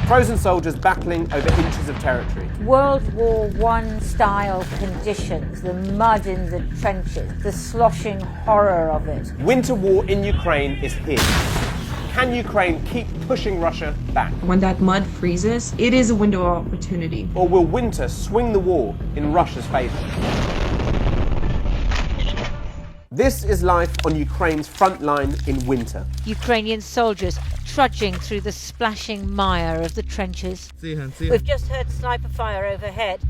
Frozen soldiers battling over inches of territory. World War I style conditions, the mud in the trenches, the sloshing horror of it. Winter war in Ukraine is here. Can Ukraine keep pushing Russia back? When that mud freezes, it is a window of opportunity. Or will winter swing the war in Russia's favour? This is life on Ukraine's front line in winter. Ukrainian soldiers trudging through the splashing mire of the trenches. We've just heard sniper fire overhead.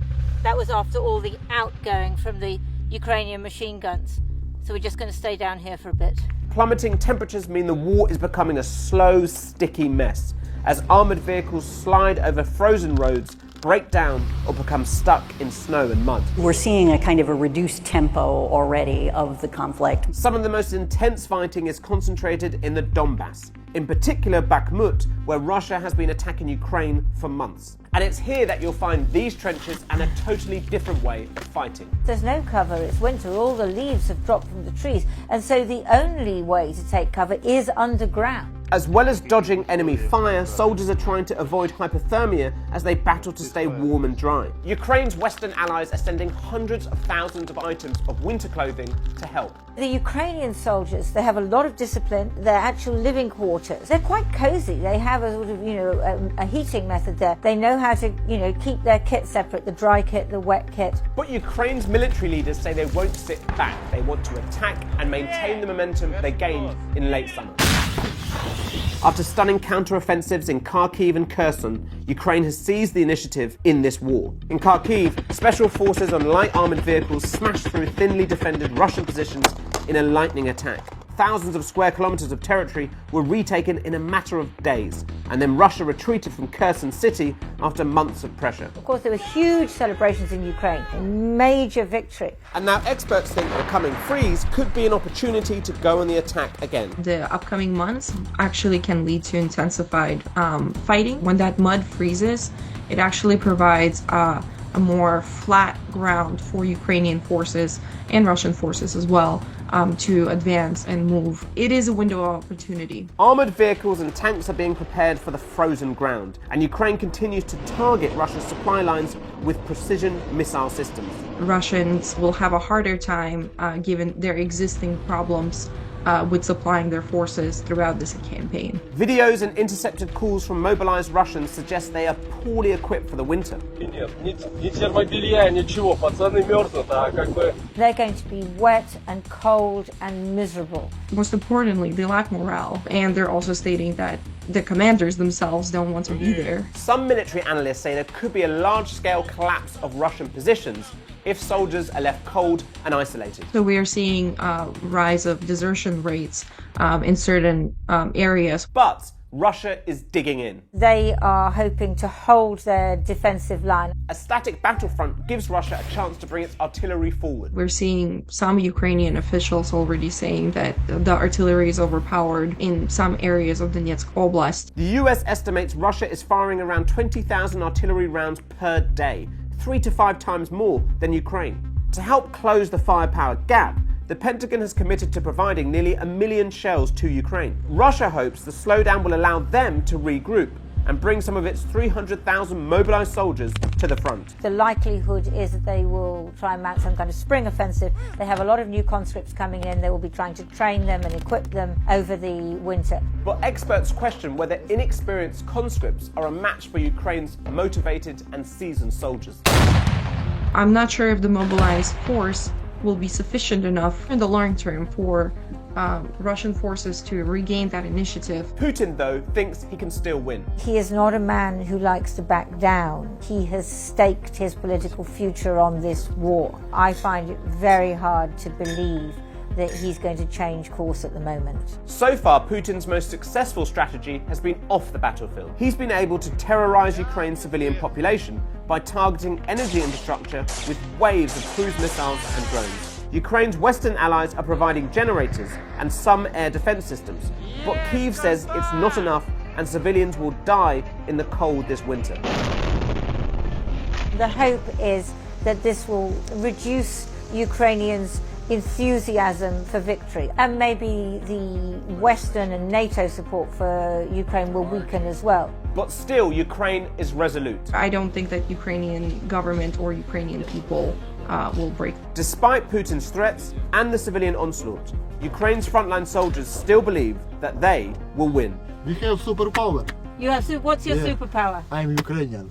That was after all the outgoing from the Ukrainian machine guns. So we're just going to stay down here for a bit. Plummeting temperatures mean the war is becoming a slow, sticky mess as armoured vehicles slide over frozen roads, break down or become stuck in snow and mud. We're seeing a kind of a reduced tempo already of the conflict. Some of the most intense fighting is concentrated in the Donbass, in particular Bakhmut, where Russia has been attacking Ukraine for months. And it's here that you'll find these trenches and a totally different way of fighting. There's no cover, it's winter, all the leaves have dropped from the trees, and so the only way to take cover is underground. As well as dodging enemy fire, soldiers are trying to avoid hypothermia as they battle to stay warm and dry. Ukraine's Western allies are sending hundreds of thousands of items of winter clothing to help. The Ukrainian soldiers, they have a lot of discipline, their actual living quarters. They're quite cosy. They have a sort of, a heating method there. They know how to, keep their kit separate, the dry kit, the wet kit. But Ukraine's military leaders say they won't sit back. They want to attack and maintain the momentum they gained in late summer. After stunning counter-offensives in Kharkiv and Kherson, Ukraine has seized the initiative in this war. In Kharkiv, special forces on light armoured vehicles smashed through thinly defended Russian positions in a lightning attack. Thousands of square kilometres of territory were retaken in a matter of days, and then Russia retreated from Kherson city after months of pressure. Of course, there were huge celebrations in Ukraine, a major victory. And now experts think the coming freeze could be an opportunity to go on the attack again. The upcoming months actually can lead to intensified fighting. When that mud freezes, it actually provides a more flat ground for Ukrainian forces and Russian forces as well to advance and move. It is a window of opportunity. Armoured vehicles and tanks are being prepared for the frozen ground, and Ukraine continues to target Russia's supply lines with precision missile systems. Russians will have a harder time given their existing problems with supplying their forces throughout this campaign. Videos and intercepted calls from mobilized Russians suggest they are poorly equipped for the winter. They're going to be wet and cold and miserable. Most importantly, they lack morale, and they're also stating that the commanders themselves don't want to be there. Some military analysts say there could be a large-scale collapse of Russian positions if soldiers are left cold and isolated. So we are seeing a rise of desertion rates in certain areas. But Russia is digging in. They are hoping to hold their defensive line. A static battlefront gives Russia a chance to bring its artillery forward. We're seeing some Ukrainian officials already saying that the artillery is overpowered in some areas of Donetsk Oblast. The US estimates Russia is firing around 20,000 artillery rounds per day, 3 to 5 times more than Ukraine. To help close the firepower gap, the Pentagon has committed to providing nearly 1 million shells to Ukraine. Russia hopes the slowdown will allow them to regroup and bring some of its 300,000 mobilized soldiers to the front. The likelihood is that they will try and mount some kind of spring offensive. They have a lot of new conscripts coming in. They will be trying to train them and equip them over the winter. But experts question whether inexperienced conscripts are a match for Ukraine's motivated and seasoned soldiers. I'm not sure if the mobilized force will be sufficient enough in the long term for Russian forces to regain that initiative. Putin, though, thinks he can still win. He is not a man who likes to back down. He has staked his political future on this war. I find it very hard to believe that he's going to change course at the moment. So far, Putin's most successful strategy has been off the battlefield. He's been able to terrorize Ukraine's civilian population by targeting energy infrastructure with waves of cruise missiles and drones. Ukraine's Western allies are providing generators and some air defense systems, but Kyiv says it's not enough and civilians will die in the cold this winter. The hope is that this will reduce Ukrainians' enthusiasm for victory. And maybe the Western and NATO support for Ukraine will weaken as well. But still, Ukraine is resolute. I don't think that Ukrainian government or Ukrainian people will break. Despite Putin's threats and the civilian onslaught, Ukraine's frontline soldiers still believe that they will win. We have superpower. You have what's your Yeah. superpower? I'm Ukrainian.